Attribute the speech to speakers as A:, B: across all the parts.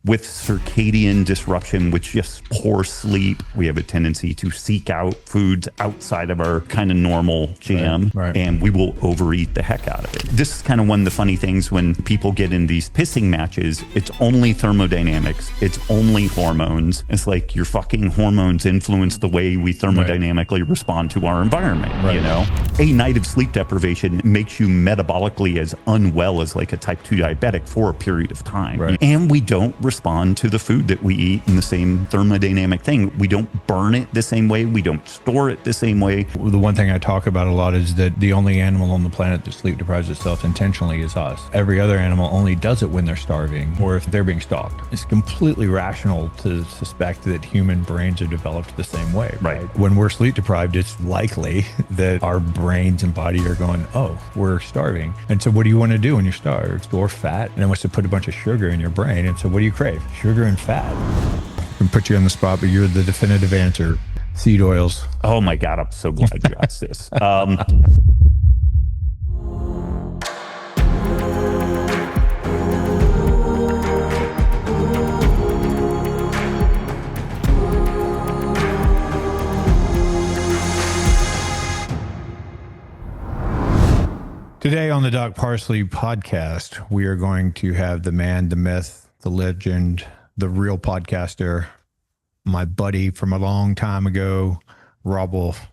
A: with circadian disruption, with just poor sleep, we have a tendency to seek out foods outside of our kind of normal jam,
B: Right.
A: and we will overeat the heck out of it. This is kind of one of the funny things when people get in these pissing matches. It's only thermodynamics. It's only hormones. It's like your fucking hormones influence the way we thermodynamically respond to our environment, you know? A night of sleep deprivation makes you metabolically as unwell as like a type 2 diabetic for a period of time.
B: Right.
A: And we don't respond to the food that we eat in the same thermodynamic thing. We don't burn it the same way. We don't store it the same way.
B: The one thing I talk about a lot is that the only animal on the planet that sleep deprives itself intentionally is us. Every other animal only does it when they're starving or if they're being stalked. It's completely rational to suspect that human brains are developed the same way.
A: Right.
B: When we're sleep deprived, it's likely that our brains and body are going, oh, we're starving. And so what do you want to do when you're starved? Store fat, and it wants to put a bunch of sugar in your brain. And so what do you crave? Sugar and fat. I can put you on the spot, but you're the definitive answer. Seed oils.
A: Oh my God, I'm so glad you asked this.
B: Today on the Doc Parsley podcast, we are going to have the man, the myth, the legend, the real podcaster, my buddy from a long time ago, Robb Wolf.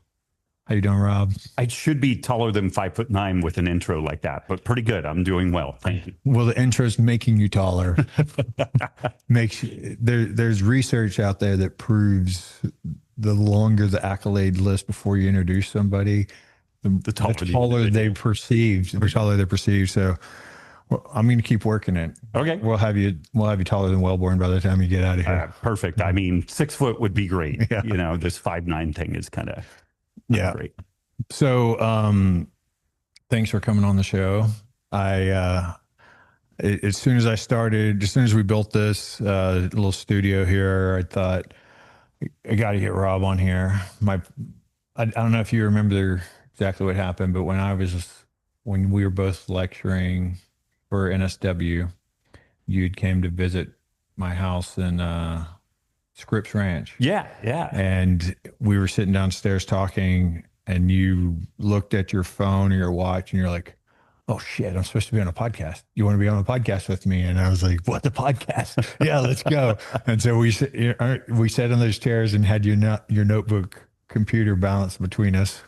B: How you doing, Rob?
A: I should be taller than 5'9" with an intro like that, but pretty good. I'm doing well. Thank you.
B: Well, the intro's making you taller. There's research out there that proves the longer the accolade list before you introduce somebody, the taller they perceive. The taller they're perceived. So I'm going to keep working it.
A: Okay.
B: We'll have you taller than Wellborn by the time you get out of here.
A: Perfect. I mean, 6 foot would be great.
B: Yeah.
A: You know, this 5'9" thing is kind of great.
B: So, thanks for coming on the show. As soon as we built this little studio here, I thought I got to get Rob on here. I don't know if you remember exactly what happened, but when we were both lecturing for NSW, you'd came to visit my house in Scripps Ranch.
A: Yeah.
B: And we were sitting downstairs talking, and you looked at your phone or your watch, and you're like, oh shit, I'm supposed to be on a podcast. You want to be on a podcast with me? And I was like, what, the podcast? Yeah, let's go. And so we sat in those chairs and had your notebook computer balanced between us.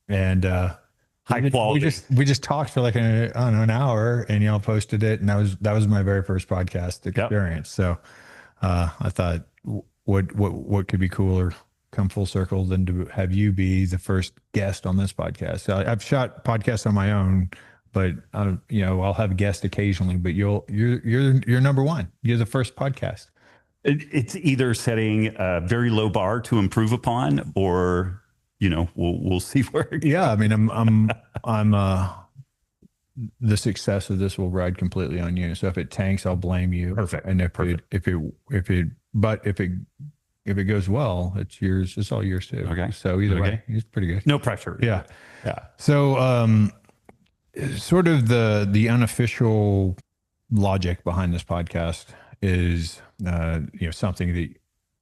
B: And
A: high quality.
B: We just talked for like an hour, and y'all posted it. And that was my very first podcast experience. Yep. So I thought, what could be cooler, come full circle, than to have you be the first guest on this podcast. So I've shot podcasts on my own, but I'll have guests occasionally. But you're number one. You're the first podcast.
A: It's either setting a very low bar to improve upon, or we'll see where it goes.
B: Yeah, I mean, I'm the success of this will ride completely on you. So if it tanks, I'll blame you.
A: Perfect.
B: And if it goes well, it's yours. It's all yours too.
A: Okay.
B: So either way, it's pretty good.
A: No pressure.
B: Yeah. So, sort of the unofficial logic behind this podcast is, something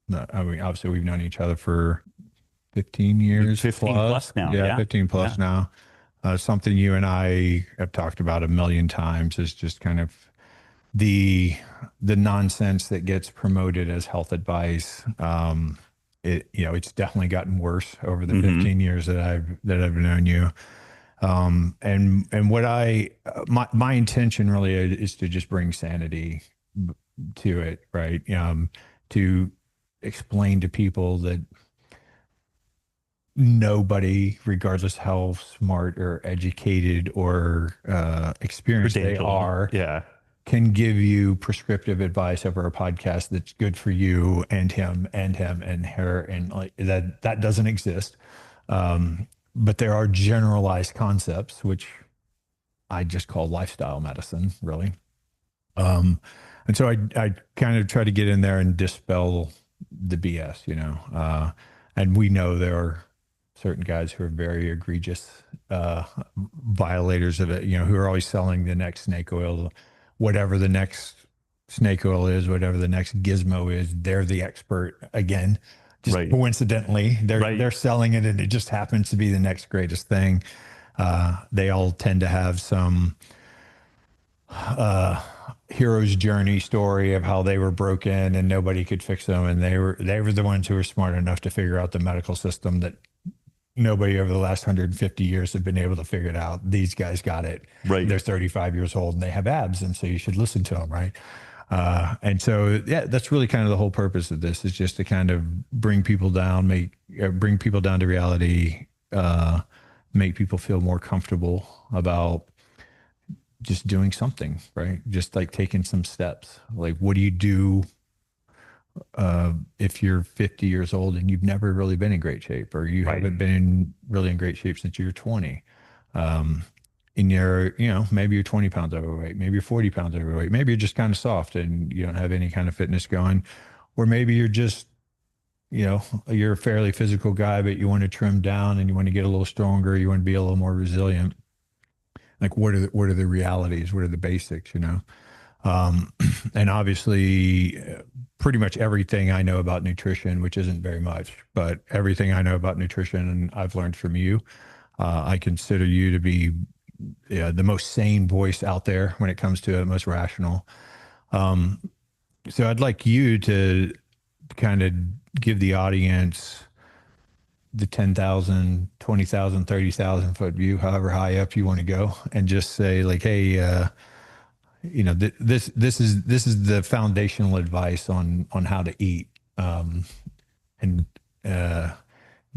B: that, obviously we've known each other for 15 years.
A: 15 plus now.
B: Yeah, 15 plus now. Something you and I have talked about a million times is just kind of the nonsense that gets promoted as health advice. It's definitely gotten worse over the 15 years that I've known you. And what my intention really is to just bring sanity to it, right? To explain to people that nobody, regardless how smart or educated or experienced they are, can give you prescriptive advice over a podcast that's good for you and him and her, and like that doesn't exist. But there are generalized concepts, which I just call lifestyle medicine, really. And so I kind of try to get in there and dispel the BS, and we know there are certain guys who are very egregious violators of it, who are always selling the next snake oil, whatever the next snake oil is, whatever the next gizmo is, they're the expert again. Just coincidentally, they're selling it, and it just happens to be the next greatest thing. They all tend to have some hero's journey story of how they were broken and nobody could fix them, and they were the ones who were smart enough to figure out the medical system that nobody over the last 150 years have been able to figure it out. These guys got it.
A: Right.
B: They're 35 years old and they have abs, and so you should listen to them, right? And so, yeah, that's really kind of the whole purpose of this, is just to kind of bring people down, bring people down to reality, make people feel more comfortable about just doing something, right? Just like taking some steps. Like, what do you do if you're 50 years old and you've never really been in great shape, or you haven't been really in great shape since you were 20? And you're, maybe you're 20 pounds overweight, maybe you're 40 pounds overweight, maybe you're just kind of soft and you don't have any kind of fitness going, or maybe you're just, you're a fairly physical guy, but you want to trim down and you want to get a little stronger, you want to be a little more resilient. Like, what are the realities? What are the basics, And obviously, pretty much everything I know about nutrition, which isn't very much, but everything I know about nutrition and I've learned from you, I consider you to be the most sane voice out there when it comes to it, most rational. So I'd like you to kind of give the audience the 10,000, 20,000, 30,000 foot view, however high up you want to go, and just say like, hey, this is the foundational advice on how to eat, and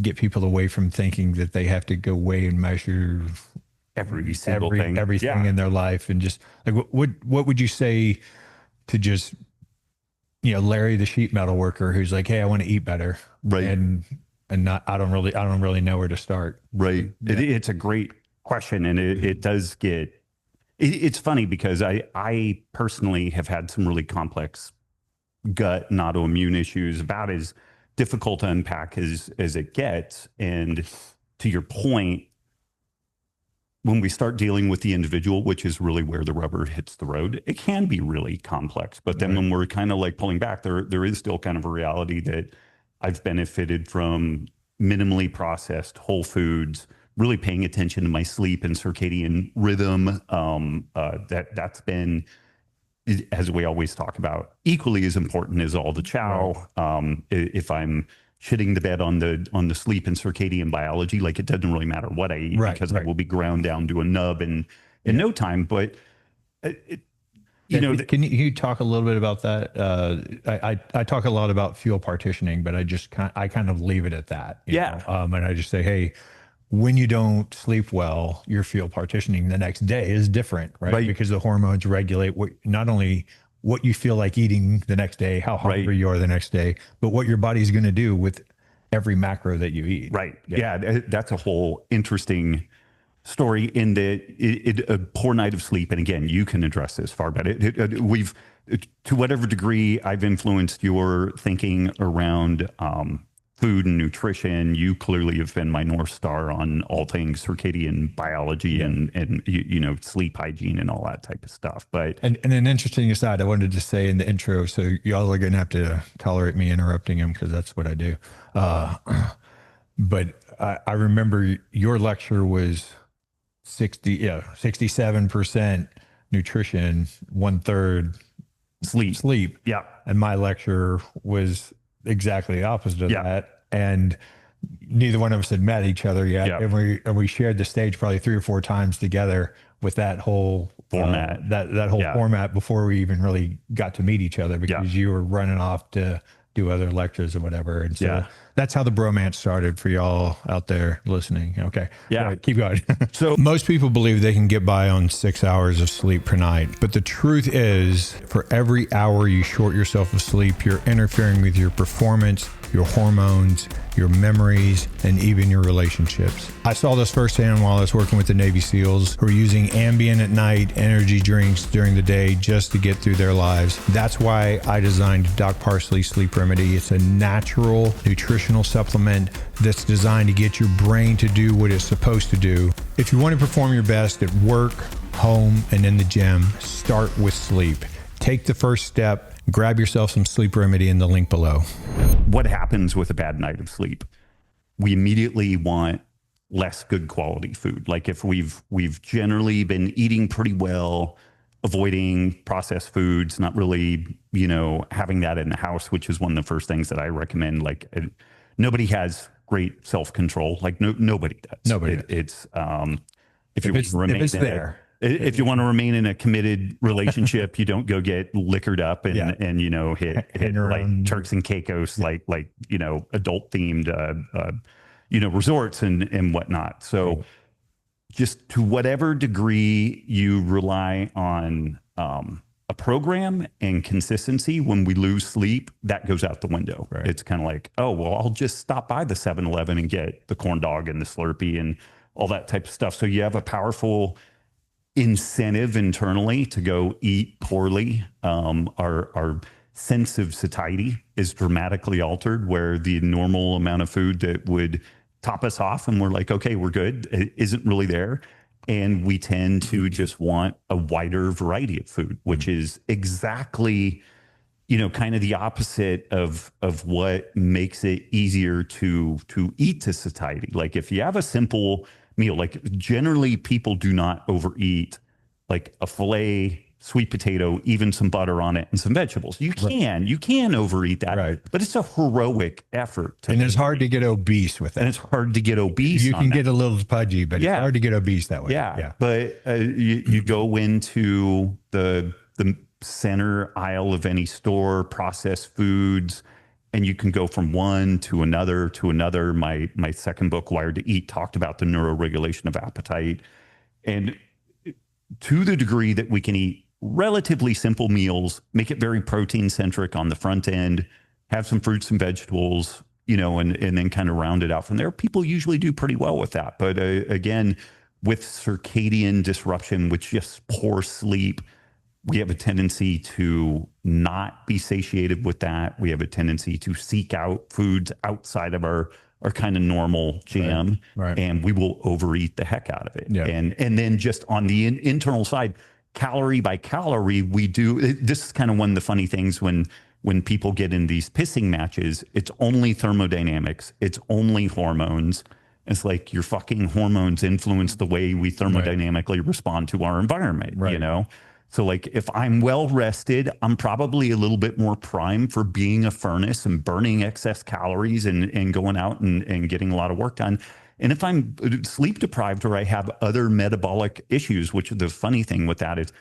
B: get people away from thinking that they have to go weigh and measure everything in their life, and just like what would you say to just Larry the sheet metal worker who's like, hey, I want to eat better, right? And not, I don't really know where to start.
A: Right. Yeah. It's a great question, and it does get. It's funny because I personally have had some really complex gut and autoimmune issues, about as difficult to unpack as it gets. And to your point, when we start dealing with the individual, which is really where the rubber hits the road, it can be really complex. But then when we're kind of like pulling back, there is still kind of a reality that I've benefited from minimally processed whole foods, really paying attention to my sleep and circadian rhythm. That's been, as we always talk about, equally as important as all the chow. If I'm shitting the bed on the sleep and circadian biology, like, it doesn't really matter what I eat, because I will be ground down to a nub in no time. But
B: can you talk a little bit about that? I talk a lot about fuel partitioning, but I kind of leave it at that. And I just say, hey, when you don't sleep well, your fuel partitioning the next day is different, right? Because the hormones regulate not only what you feel like eating the next day, how hungry you are the next day, but what your body's going to do with every macro that you eat. Right.
A: Yeah, that's a whole interesting story in that a poor night of sleep. And again, you can address this far better. We've, to whatever degree I've influenced your thinking around food and nutrition, you clearly have been my North Star on all things circadian biology and sleep hygiene and all that type of stuff. But
B: and an interesting aside, I wanted to say in the intro, so y'all are going to have to tolerate me interrupting him, because that's what I do. But I remember your lecture was 67% nutrition, 1/3 sleep.
A: Yeah.
B: And my lecture was exactly the opposite of that. And neither one of us had met each other yet. And we shared the stage probably 3 or 4 times together with that whole format, that whole format, before we even really got to meet each other, because you were running off to do other lectures or whatever. And so that's how the bromance started for y'all out there listening. Okay.
A: Yeah.
B: Right, keep going.
A: So
B: most people believe they can get by on 6 hours of sleep per night. But the truth is, for every hour you short yourself of sleep, you're interfering with your performance, your hormones, your memories, and even your relationships. I saw this firsthand while I was working with the Navy SEALs, who are using Ambien at night, energy drinks during the day, just to get through their lives. That's why I designed Doc Parsley Sleep Remedy. It's a natural nutritional supplement that's designed to get your brain to do what it's supposed to do. If you want to perform your best at work, home, and in the gym, start with sleep. take the first step, grab yourself some sleep remedy in the link below.
A: What happens with a bad night of sleep? We immediately want less good quality food. Like if we've generally been eating pretty well, avoiding processed foods, not really, having that in the house, which is one of the first things that I recommend. Like nobody has great self-control. Like nobody does.
B: Nobody does.
A: It's if you want to remain in a committed relationship, you don't go get liquored up and hit like Turks and Caicos, like adult themed resorts and whatnot. So just to whatever degree you rely on a program and consistency, when we lose sleep, that goes out the window. Right. It's kind of like, oh, well, I'll just stop by the 7-Eleven and get the corn dog and the Slurpee and all that type of stuff. So you have a powerful incentive internally to go eat poorly. Our sense of satiety is dramatically altered, where the normal amount of food that would top us off and we're like, okay, we're good, it isn't really there. And we tend to just want a wider variety of food, which is exactly, kind of the opposite of what makes it easier to eat to satiety. Like if you have a simple meal, like generally people do not overeat like a filet, sweet potato, even some butter on it and some vegetables. You can overeat that, right? But it's a heroic effort.
B: And it's hard to get obese with it.
A: And it's hard to get obese.
B: You can get a little pudgy, but it's hard to get obese that way.
A: Yeah. But you go into the center aisle of any store, processed foods, and you can go from one to another to another. My second book, Wired to Eat, talked about the neuroregulation of appetite. And to the degree that we can eat relatively simple meals, make it very protein centric on the front end, have some fruits and vegetables, and then kind of round it out from there. People usually do pretty well with that. But again, with circadian disruption, with just poor sleep, we have a tendency to not be satiated with that. We have a tendency to seek out foods outside of our kind of normal jam, right. And we will overeat the heck out of it. Yeah. And then just on the internal side, calorie by calorie, this is kind of one of the funny things when people get in these pissing matches, it's only thermodynamics, it's only hormones. It's like your fucking hormones influence the way we thermodynamically respond to our environment, So like if I'm well rested, I'm probably a little bit more primed for being a furnace and burning excess calories and going out and getting a lot of work done. And if I'm sleep deprived or I have other metabolic issues, which the funny thing with that is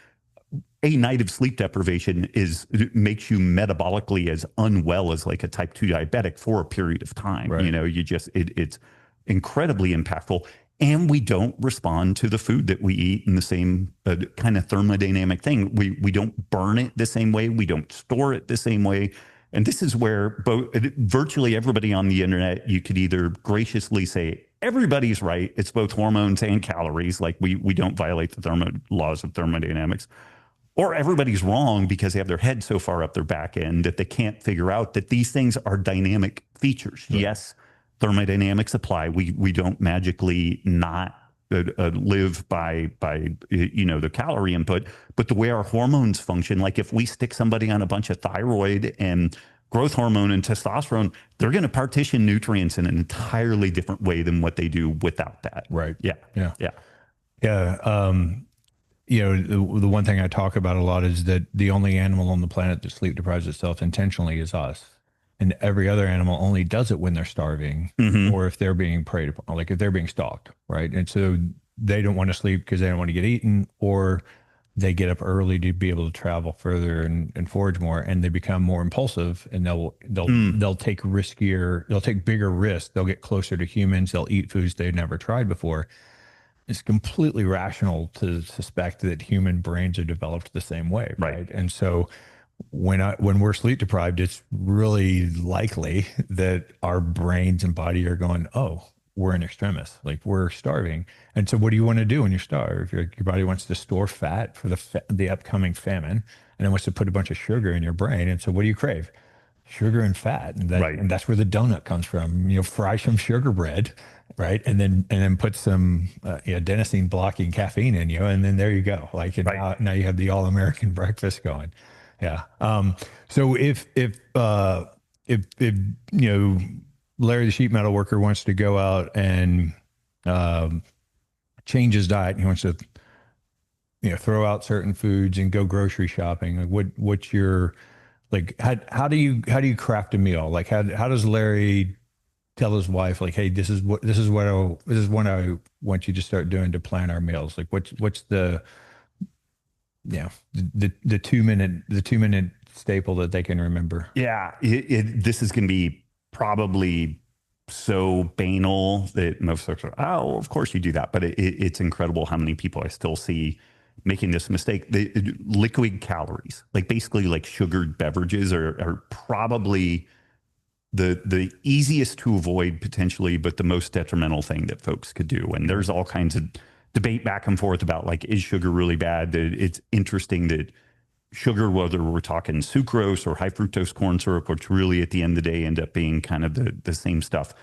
A: a night of sleep deprivation makes you metabolically as unwell as like a type 2 diabetic for a period of time. Right. It's incredibly impactful. And we don't respond to the food that we eat in the same kind of thermodynamic thing. We don't burn it the same way. We don't store it the same way. And this is where virtually everybody on the internet, you could either graciously say, everybody's right, it's both hormones and calories, like we don't violate the laws of thermodynamics, or everybody's wrong because they have their head so far up their back end that they can't figure out that these things are dynamic features. Right. Yes, thermodynamics apply. We don't magically not live by the calorie input, but the way our hormones function, like if we stick somebody on a bunch of thyroid and growth hormone and testosterone, they're going to partition nutrients in an entirely different way than what they do without that.
B: Right.
A: Yeah.
B: The one thing I talk about a lot is that the only animal on the planet that sleep deprives itself intentionally is us. And every other animal only does it when they're starving, or if they're being preyed upon, like if they're being stalked, right? And so they don't want to sleep because they don't want to get eaten, or they get up early to be able to travel further and forage more, and they become more impulsive, and they'll take bigger risks. They'll get closer to humans. They'll eat foods they've never tried before. It's completely rational to suspect that human brains are developed the same way, right? And so when we're sleep deprived, it's really likely that our brains and body are going, oh, we're in extremis, like we're starving. And so what do you want to do when you starve? Your body wants to store fat for the upcoming famine, and it wants to put a bunch of sugar in your brain. And so what do you crave? Sugar and fat. And that's where the donut comes from. Fry some sugar bread, right? And then put some adenosine blocking caffeine in you. And then there you go. Now you have the all-American breakfast going. Yeah. So if Larry the sheet metal worker wants to go out and change his diet, he wants to throw out certain foods and go grocery shopping, like what's your, like how do you craft a meal? Like how does Larry tell his wife, like, hey, this is what I want you to start doing to plan our meals? Like what's the the 2 minute staple that they can remember?
A: Yeah, this is going to be probably so banal that most folks are, oh, of course you do that. But it's incredible how many people I still see making this mistake. The liquid calories, like basically like sugared beverages, are probably the easiest to avoid potentially, but the most detrimental thing that folks could do. And there's all kinds of debate back and forth about, like, is sugar really bad? It's interesting that sugar, whether we're talking sucrose or high fructose corn syrup, which really at the end of the day end up being kind of the same stuff,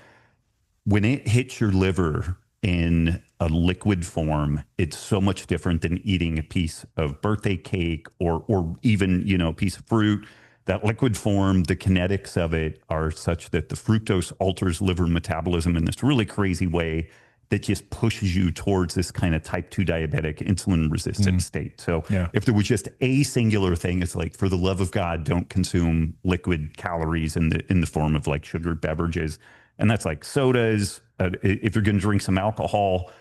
A: when it hits your liver in a liquid form, it's so much different than eating a piece of birthday cake or even, a piece of fruit. That liquid form, the kinetics of it are such that the fructose alters liver metabolism in this really crazy way that just pushes you towards this kind of type 2 diabetic insulin resistant state. So if there was just a singular thing, it's like, for the love of God, don't consume liquid calories in the form of like sugared beverages. And that's like sodas. If you're going to drink some alcohol,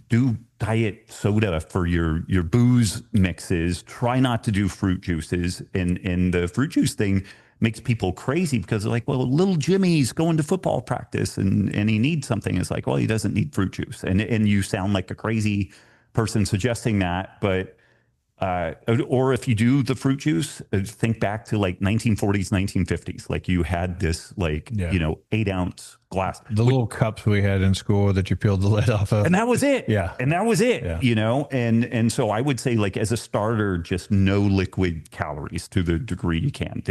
A: do diet soda for your booze mixes. Try not to do fruit juices. And the fruit juice thing makes people crazy because they're like, well, little Jimmy's going to football practice and he needs something. It's like, well, he doesn't need fruit juice. And you sound like a crazy person suggesting that. But or if you do the fruit juice, think back to like 1940s, 1950s. Like you had this 8-ounce glass.
B: The little cups we had in school that you peeled the lid off of.
A: And that was it.
B: Yeah.
A: And that was it,
B: yeah.
A: And so I would say, like, as a starter, just no liquid calories to the degree you can.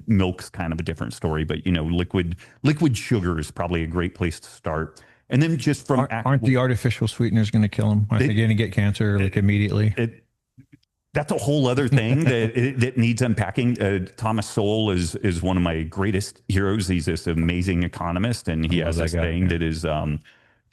A: Milk's kind of a different story, but, liquid sugar is probably a great place to start. And then just from...
B: Aren't the artificial sweeteners going to kill them? Are they going to get cancer immediately?
A: That's a whole other thing that needs unpacking. Thomas Sowell is one of my greatest heroes. He's this amazing economist, and he has this thing that is, there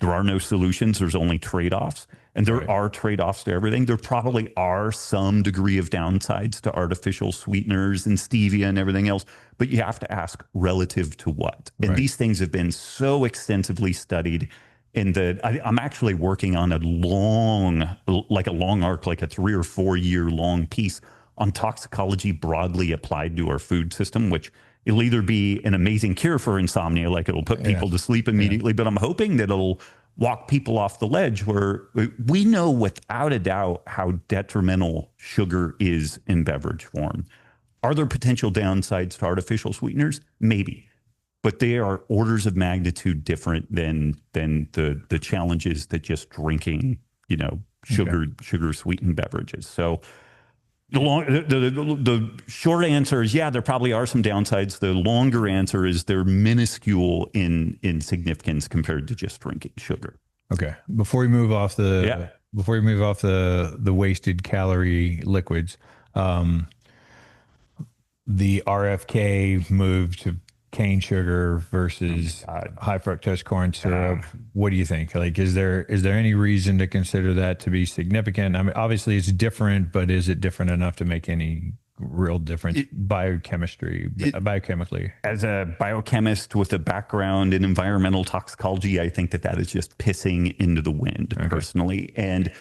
A: are no solutions. There's only trade-offs. And there are trade-offs to everything. There probably are some degree of downsides to artificial sweeteners and stevia and everything else, but you have to ask relative to what. And these things have been so extensively studied. I'm actually working on a long arc, like a 3 or 4 year long piece on toxicology broadly applied to our food system, which it'll either be an amazing cure for insomnia, like it'll put people to sleep immediately, but I'm hoping that it'll walk people off the ledge, where we know without a doubt how detrimental sugar is in beverage form. Are there potential downsides to artificial sweeteners? Maybe. But they are orders of magnitude different than the challenges that just drinking, sugar sweetened beverages. So the short answer is, there probably are some downsides. The longer answer is they're minuscule in significance compared to just drinking sugar.
B: Okay. Before we move off the wasted calorie liquids, the RFK move to cane sugar versus high fructose corn syrup. What do you think? Like, is there any reason to consider that to be significant? I mean, obviously it's different, but is it different enough to make any real difference biochemically? As
A: a biochemist with a background in environmental toxicology, I think that is just pissing into the wind, personally. And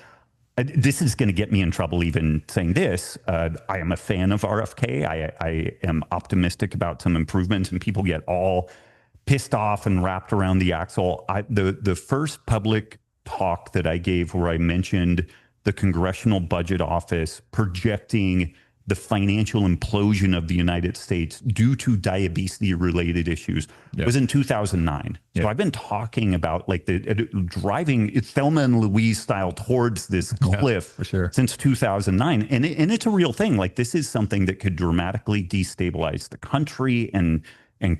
A: this is going to get me in trouble even saying this. I am a fan of RFK. I am optimistic about some improvements, and people get all pissed off and wrapped around the axle. The first public talk that I gave, where I mentioned the Congressional Budget Office projecting the financial implosion of the United States due to diabetes-related issues, was in 2009. So I've been talking about, like, the driving Thelma and Louise style towards this cliff since 2009. And it's a real thing. Like, this is something that could dramatically destabilize the country and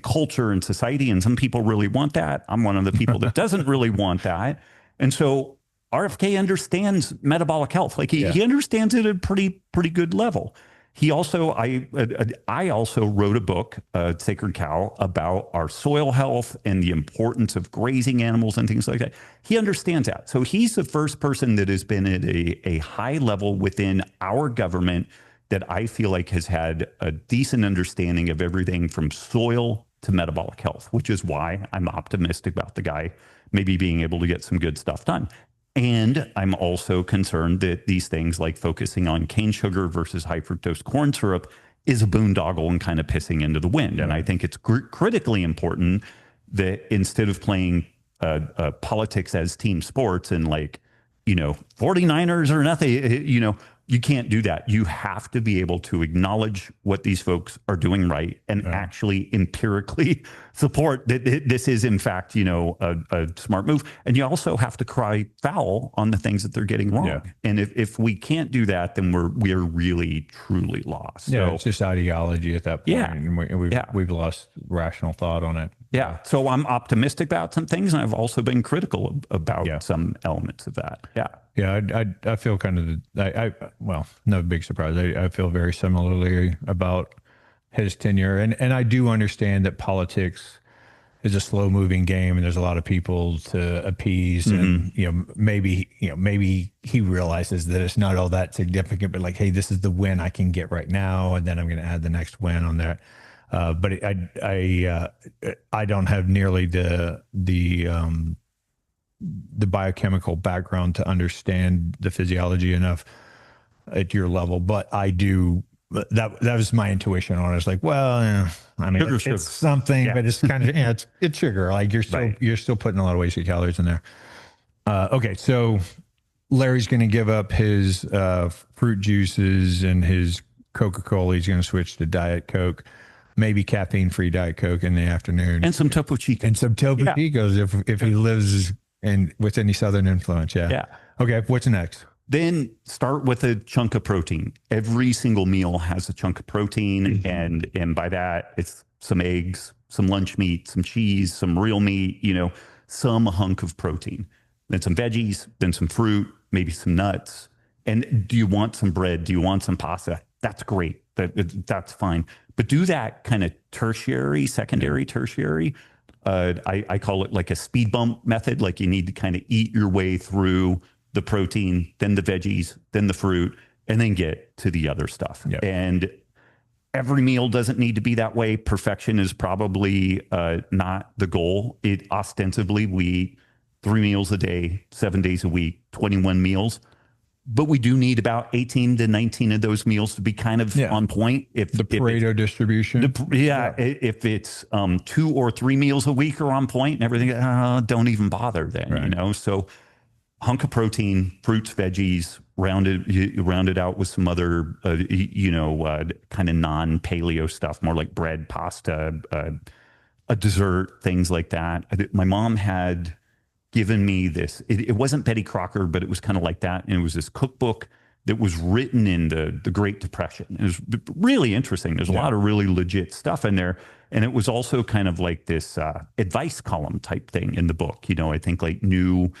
A: culture and society. And some people really want that. I'm one of the people that doesn't really want that. And so RFK understands metabolic health. Like, he understands it at a pretty good level. He also, I also wrote a book, Sacred Cow, about our soil health and the importance of grazing animals and things like that. He understands that. So he's the first person that has been at a high level within our government that I feel like has had a decent understanding of everything from soil to metabolic health, which is why I'm optimistic about the guy maybe being able to get some good stuff done. And I'm also concerned that these things like focusing on cane sugar versus high fructose corn syrup is a boondoggle and kind of pissing into the wind. And I think it's critically important that instead of playing politics as team sports and like, 49ers or nothing, you can't do that. You have to be able to acknowledge what these folks are doing right and actually empirically support that this is, in fact, a smart move. And you also have to cry foul on the things that they're getting wrong. Yeah. And if we can't do that, then we're really, truly lost.
B: Yeah,
A: so,
B: it's just ideology at that point. Yeah. And we've lost rational thought on it.
A: Yeah. So I'm optimistic about some things, and I've also been critical about some elements of that. Yeah.
B: Yeah. I feel kind of, well, no big surprise. I feel very similarly about his tenure. And I do understand that politics is a slow moving game and there's a lot of people to appease. Mm-hmm. And, maybe he realizes that it's not all that significant, but like, hey, this is the win I can get right now. And then I'm going to add the next win on there. But I don't have nearly the biochemical background to understand the physiology enough at your level, but I do. That was my intuition on it. It's like, well, I mean, it's something, but it's kind of it's sugar. Like you're still putting a lot of wasted calories in there. Okay, so Larry's going to give up his fruit juices and his Coca-Cola. He's going to switch to Diet Coke. Maybe caffeine-free Diet Coke in the afternoon.
A: And some Topo Chico.
B: And some Topo Chicos if he lives with any Southern influence. Yeah. Okay, what's next?
A: Then start with a chunk of protein. Every single meal has a chunk of protein. Mm-hmm. And by that, it's some eggs, some lunch meat, some cheese, some real meat, some hunk of protein. Then some veggies, then some fruit, maybe some nuts. And do you want some bread? Do you want some pasta? That's great. That's fine. But do that kind of secondary, tertiary. I call it like a speed bump method. Like you need to kind of eat your way through the protein, then the veggies, then the fruit, and then get to the other stuff. Yep. And every meal doesn't need to be that way. Perfection is probably not the goal. It ostensibly, we eat 3 meals a day, 7 days a week, 21 meals. But we do need about 18 to 19 of those meals to be kind of on point. If the
B: Pareto distribution.
A: If it's 2 or 3 meals a week are on point and everything, don't even bother then, So hunk of protein, fruits, veggies, rounded out with some other, kind of non-paleo stuff, more like bread, pasta, a dessert, things like that. My mom had given me this. It wasn't Betty Crocker, but it was kind of like that. And it was this cookbook that was written in the Great Depression. It was really interesting. There's a lot of really legit stuff in there. And it was also kind of like this advice column type thing in the book. I think like new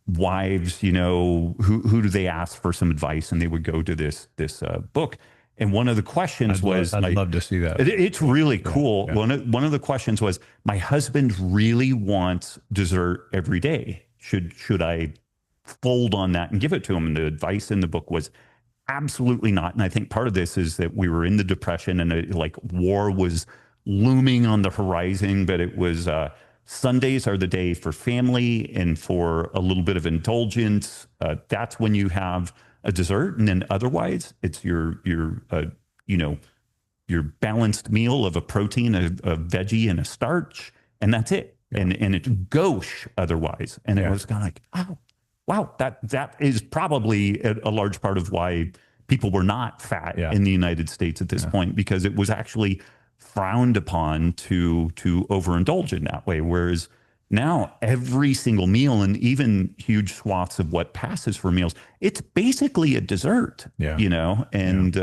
A: wives, who do they ask for some advice? And they would go to this book. And one of the questions was,
B: I'd love to see that.
A: It's really cool. Yeah. One of the questions was, my husband really wants dessert every day. Should I fold on that and give it to him? And the advice in the book was absolutely not. And I think part of this is that we were in the Depression and war was looming on the horizon, but it was Sundays are the day for family and for a little bit of indulgence. That's when you have a dessert, and then otherwise it's your balanced meal of a protein, a veggie, and a starch, and that's it. Yeah. And it's gauche otherwise. And it was kind of like, oh, wow, that is probably a large part of why people were not fat in the United States at this point, because it was actually frowned upon to overindulge in that way. Whereas now every single meal, and even huge swaths of what passes for meals, it's basically a dessert, and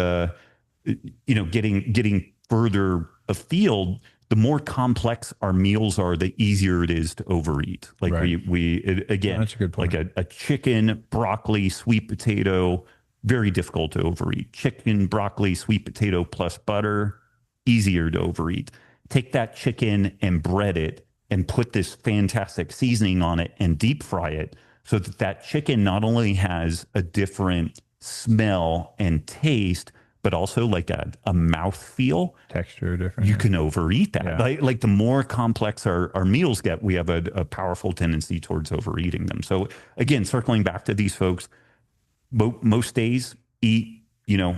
A: getting further afield, the more complex our meals are, the easier it is to overeat. Like we again, that's a good point. Like a chicken, broccoli, sweet potato, very difficult to overeat. Chicken, broccoli, sweet potato plus butter, easier to overeat. Take that chicken and bread it and put this fantastic seasoning on it and deep fry it so that that chicken not only has a different smell and taste, but also like a mouth feel.
B: Texture different.
A: You can overeat that.
B: Yeah.
A: Like the more complex our meals get, we have a powerful tendency towards overeating them. So again, circling back to these folks, most days eat,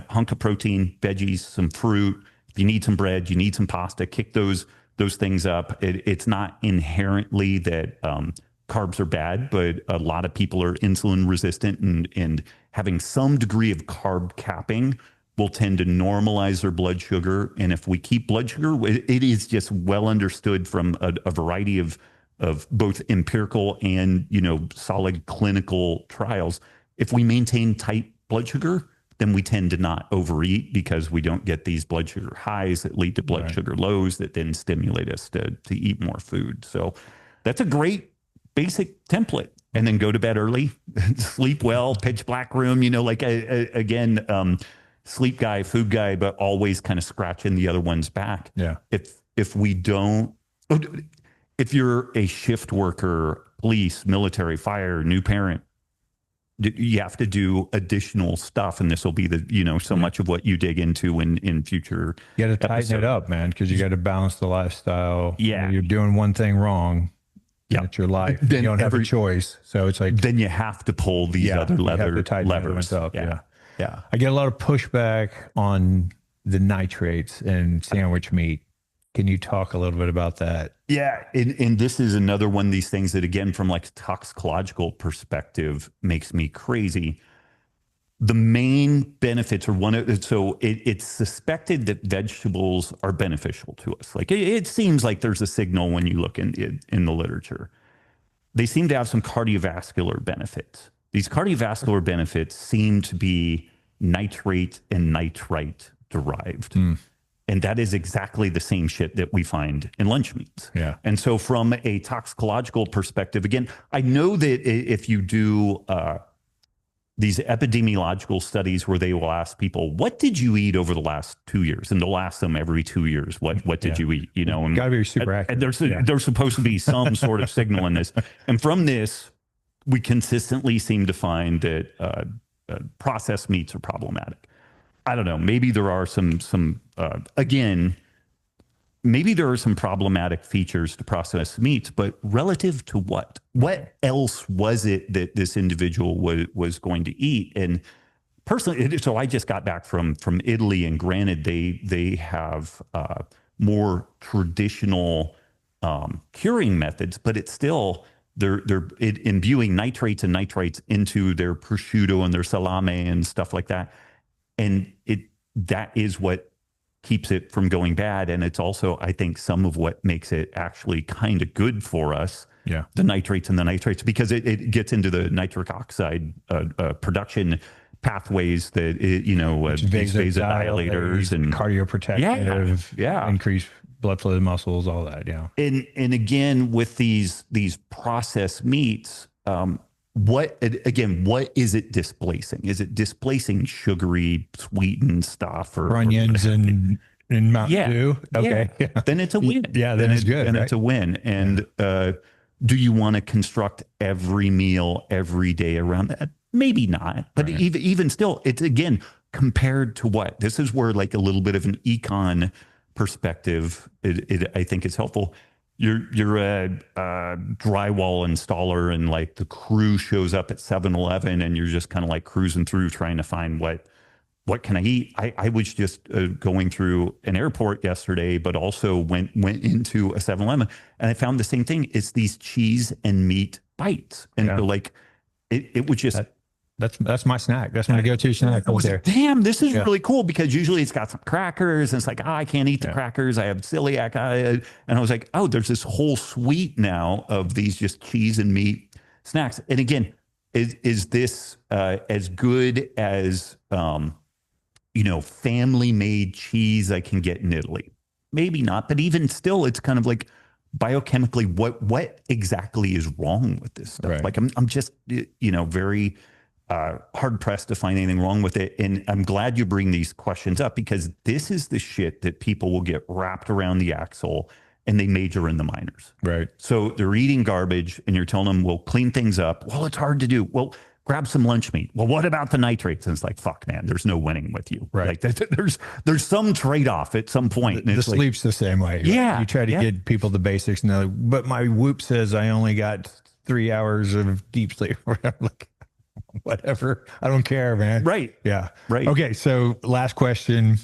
A: hunk of protein, veggies, some fruit. If you need some bread, you need some pasta, kick those things up. It's not inherently that carbs are bad, but a lot of people are insulin resistant, and having some degree of carb capping will tend to normalize their blood sugar. And if we keep blood sugar, it is just well understood from a variety of both empirical and, solid clinical trials. If we maintain tight blood sugar, then we tend to not overeat because we don't get these blood sugar highs that lead to blood sugar lows that then stimulate us to eat more food. So that's a great basic template. And then go to bed early, sleep well, pitch black room, again, sleep guy, food guy, but always kind of scratching the other one's back.
B: Yeah.
A: If we don't, if you're a shift worker, police, military, fire, new parent, you have to do additional stuff, and this will be so much of what you dig into in future.
B: You got to tighten it up, man, because you got to balance the lifestyle.
A: Yeah,
B: you're doing one thing wrong. Yeah, it's your life. Then you don't have a choice, so it's like
A: then you have to pull these other levers
B: up.
A: Yeah.
B: I get a lot of pushback on the nitrates in sandwich meat. Can you talk a little bit about that?
A: Yeah. And this is another one of these things that, again, from like a toxicological perspective, makes me crazy. The main benefits are it's suspected that vegetables are beneficial to us. Like it seems like there's a signal when you look in the literature. They seem to have some cardiovascular benefits. These cardiovascular benefits seem to be nitrate and nitrite derived. And that is exactly the same shit that we find in lunch meats.
B: Yeah.
A: And so from a toxicological perspective, again, I know that if you do these epidemiological studies where they will ask people, what did you eat over the last 2 years? And they'll ask them every 2 years, what did you eat? And
B: gotta be super accurate.
A: And there's supposed to be some sort of signal in this. And from this, we consistently seem to find that processed meats are problematic. I don't know. Maybe there are maybe there are some problematic features to processed meats, but relative to what? What else was it that this individual was going to eat? And personally, so I just got back from Italy, and granted, they have more traditional curing methods, but it's still they're imbuing nitrates and nitrites into their prosciutto and their salame and stuff like that. And that is what keeps it from going bad. And it's also, I think, some of what makes it actually kind of good for us.
B: Yeah.
A: The nitrates and the nitrates, because it gets into the nitric oxide production pathways that, these vasodilators and
B: cardioprotective, increase blood flow to the muscles, all that. Yeah.
A: And again, with these processed meats, what is it displacing? Is it displacing sugary, sweetened stuff or
B: onions and Mountain Dew? Okay.
A: Yeah. Then it's a win.
B: Yeah, then it's good.
A: And it's a win. And do you want to construct every meal every day around that? Maybe not. But even still, it's again compared to what? This is where like a little bit of an econ perspective, I think is helpful. You're a drywall installer, and like the crew shows up at 7-Eleven, and you're just kind of like cruising through trying to find what can I eat. I was just going through an airport yesterday, but also went into a 7-Eleven, and I found the same thing. It's these cheese and meat bites, and like it was just.
B: That's my snack. That's my go-to snack.
A: Damn, this is really cool, because usually it's got some crackers and it's like, I can't eat the crackers. I have celiac. And I was like, oh, there's this whole suite now of these just cheese and meat snacks. And again, is this as good as, family-made cheese I can get in Italy? Maybe not, but even still, it's kind of like biochemically, what exactly is wrong with this stuff?
B: Right.
A: Like I'm just, very hard pressed to find anything wrong with it. And I'm glad you bring these questions up, because this is the shit that people will get wrapped around the axle and they major in the minors.
B: Right.
A: So they're eating garbage and you're telling them, well, clean things up. Well, it's hard to do. Well, grab some lunch meat. Well, what about the nitrates? And it's like, fuck, man, there's no winning with you.
B: Right.
A: Like there's some trade-off at some point.
B: The sleep's the same way.
A: Yeah.
B: You try to get people the basics and they're like, but my Whoop says I only got 3 hours of deep sleep. I'm like, whatever. I don't care, man.
A: Right.
B: Yeah.
A: Right.
B: Okay. So last question,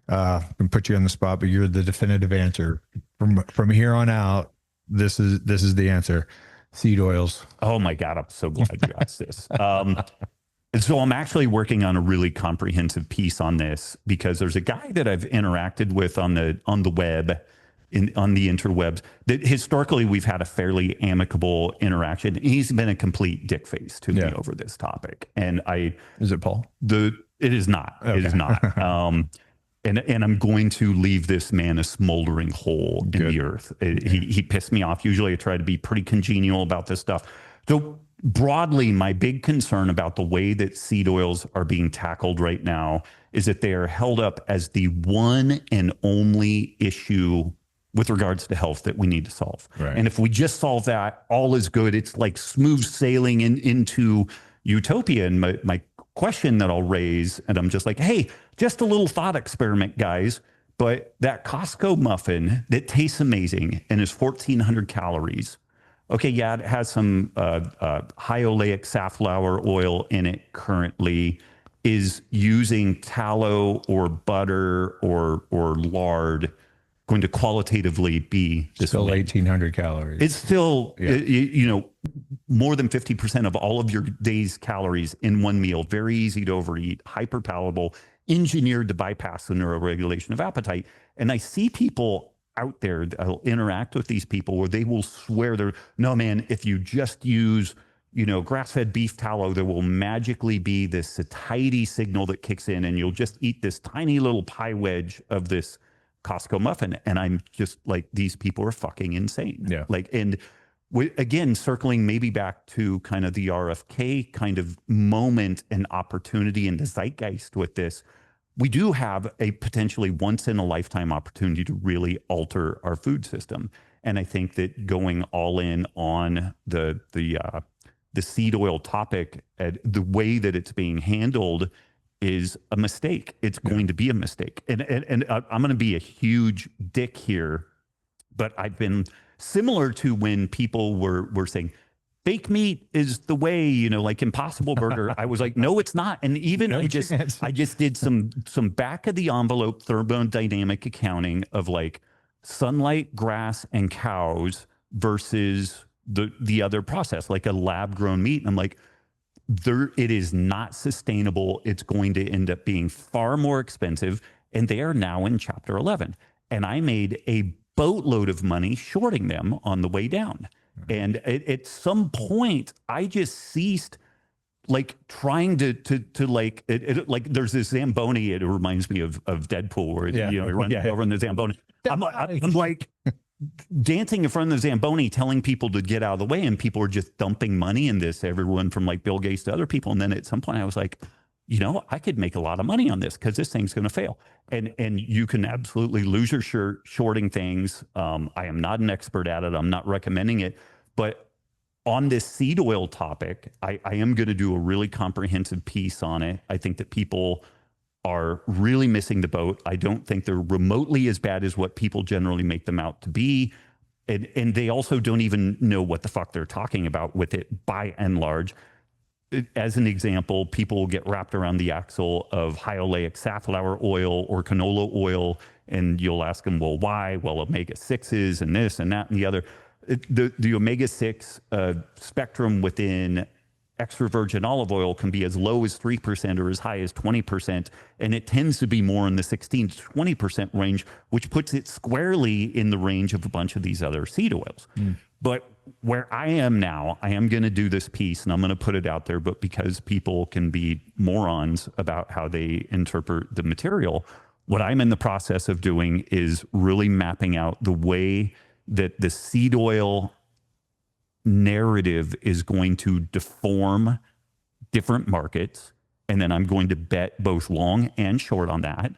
B: I can put you on the spot, but you're the definitive answer from here on out. This is the answer. Seed oils.
A: Oh my God. I'm so glad you asked this. And so I'm actually working on a really comprehensive piece on this, because there's a guy that I've interacted with on the web, on the interwebs, that historically we've had a fairly amicable interaction. He's been a complete dick face to me over this topic. And
B: is it Paul?
A: It is not. Okay. It is not. And I'm going to leave this man a smoldering hole in the earth. He pissed me off. Usually I try to be pretty congenial about this stuff. So broadly, my big concern about the way that seed oils are being tackled right now is that they are held up as the one and only issue with regards to health that we need to solve.
B: Right.
A: And if we just solve that, all is good. It's like smooth sailing into utopia. And my question that I'll raise, and I'm just like, hey, just a little thought experiment, guys. But that Costco muffin that tastes amazing and is 1,400 calories. Okay, yeah, it has some high oleic safflower oil in it currently, is using tallow or butter or lard going to qualitatively be this
B: still
A: way?
B: 1,800 calories.
A: It's still, more than 50% of all of your day's calories in one meal. Very easy to overeat, hyper palatable, engineered to bypass the neuroregulation of appetite. And I see people out there that'll interact with these people where they will swear no, man, if you just use, grass-fed beef tallow, there will magically be this satiety signal that kicks in and you'll just eat this tiny little pie wedge of this Costco muffin. And I'm just like, these people are fucking insane.
B: Yeah.
A: And again, circling maybe back to kind of the RFK kind of moment and opportunity in the zeitgeist with this, we do have a potentially once in a lifetime opportunity to really alter our food system. And I think that going all in on the seed oil topic, the way that it's being handled is a mistake. It's going to be a mistake. And I'm going to be a huge dick here, but I've been similar to when people were saying, fake meat is the way, like Impossible Burger. I was like, no, it's not. And even I just did some back of the envelope thermodynamic accounting of like sunlight, grass, and cows versus the other process, like a lab grown meat. And I'm like, it is not sustainable. It's going to end up being far more expensive. And they are now in Chapter 11. And I made a boatload of money shorting them on the way down. And at some point, I just ceased like trying to like, there's this Zamboni. It reminds me of Deadpool where, you run over in the Zamboni. I'm like dancing in front of the Zamboni, telling people to get out of the way. And people are just dumping money in this, everyone from like Bill Gates to other people. And then at some point I was like, I could make a lot of money on this because this thing's going to fail. And you can absolutely lose your shirt shorting things. I am not an expert at it. I'm not recommending it. But on this seed oil topic, I am going to do a really comprehensive piece on it. I think that people are really missing the boat. I don't think they're remotely as bad as what people generally make them out to be. And they also don't even know what the fuck they're talking about with it by and large. As an example, people will get wrapped around the axle of high oleic safflower oil or canola oil, and you'll ask them, well, why? Well, omega-6s and this and that and the other. The omega-6 spectrum within extra virgin olive oil can be as low as 3% or as high as 20%, and it tends to be more in the 16 to 20% range, which puts it squarely in the range of a bunch of these other seed oils. But where I am now, I am going to do this piece and I'm going to put it out there, but because people can be morons about how they interpret the material, what I'm in the process of doing is really mapping out the way that the seed oil narrative is going to deform different markets, and then I'm going to bet both long and short on that.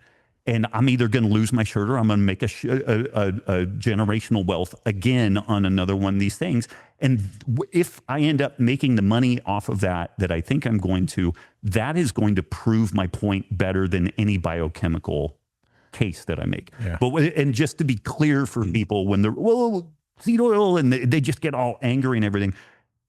A: And I'm either going to lose my shirt or I'm going to make a generational wealth again on another one of these things. And if I end up making the money off of that I think I'm going to, that is going to prove my point better than any biochemical case that I make. Yeah. But and just to be clear for people, when they're, well, seed oil, and they just get all angry and everything.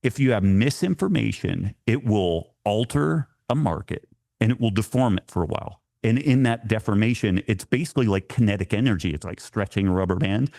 A: If you have misinformation, it will alter a market and it will deform it for a while. And in that deformation, it's basically like kinetic energy. It's like stretching a rubber band.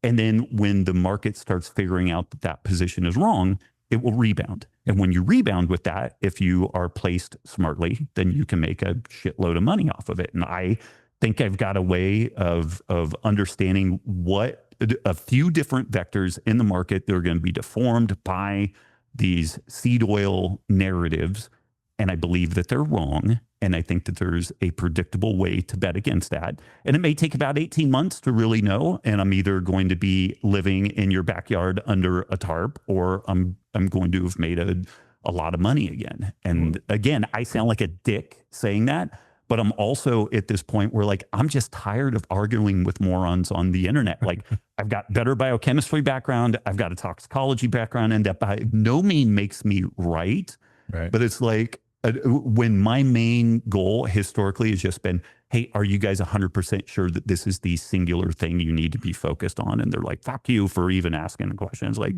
A: And then when the market starts figuring out that position is wrong, it will rebound. And when you rebound with that, if you are placed smartly, then you can make a shitload of money off of it. And I think I've got a way of understanding what a few different vectors in the market that are going to be deformed by these seed oil narratives. And I believe that they're wrong. And I think that there's a predictable way to bet against that. And it may take about 18 months to really know. And I'm either going to be living in your backyard under a tarp, or I'm going to have made a lot of money again. And again, I sound like a dick saying that, but I'm also at this point where, like, I'm just tired of arguing with morons on the internet. Like, I've got better biochemistry background. I've got a toxicology background, and that by no means makes me right. But it's like, when my main goal historically has just been, hey, are you guys 100% sure that this is the singular thing you need to be focused on? And they're like, fuck you for even asking the questions. Like,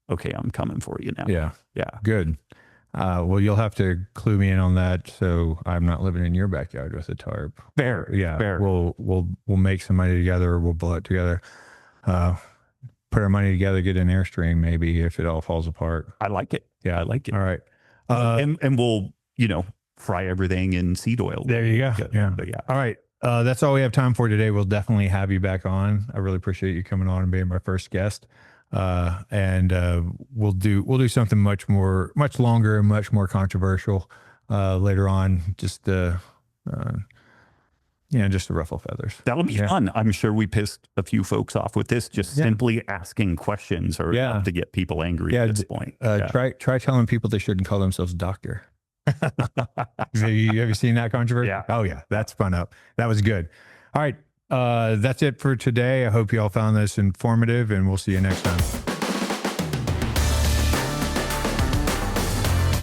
A: okay, I'm coming for you now. Yeah. Good.
B: Well, you'll have to clue me in on that, so I'm not living in your backyard with a tarp.
A: Fair.
B: Yeah.
A: Fair.
B: We'll make some money together. We'll blow it together. Put our money together, get an Airstream maybe if it all falls apart.
A: I like it. Yeah, I like it.
B: All right.
A: And we'll, fry everything in seed oil.
B: There you go. Yeah. All right. That's all we have time for today. We'll definitely have you back on. I really appreciate you coming on and being my first guest. And we'll do something much longer and much more controversial later on. Just to ruffle feathers.
A: That'll be fun. I'm sure we pissed a few folks off with this. Just simply asking questions or to get people angry at this point.
B: Try telling people they shouldn't call themselves doctor. Have you seen that controversy?
A: Yeah.
B: Oh yeah, that's spun up. That was good. All right, that's it for today. I hope you all found this informative, and we'll see you next time.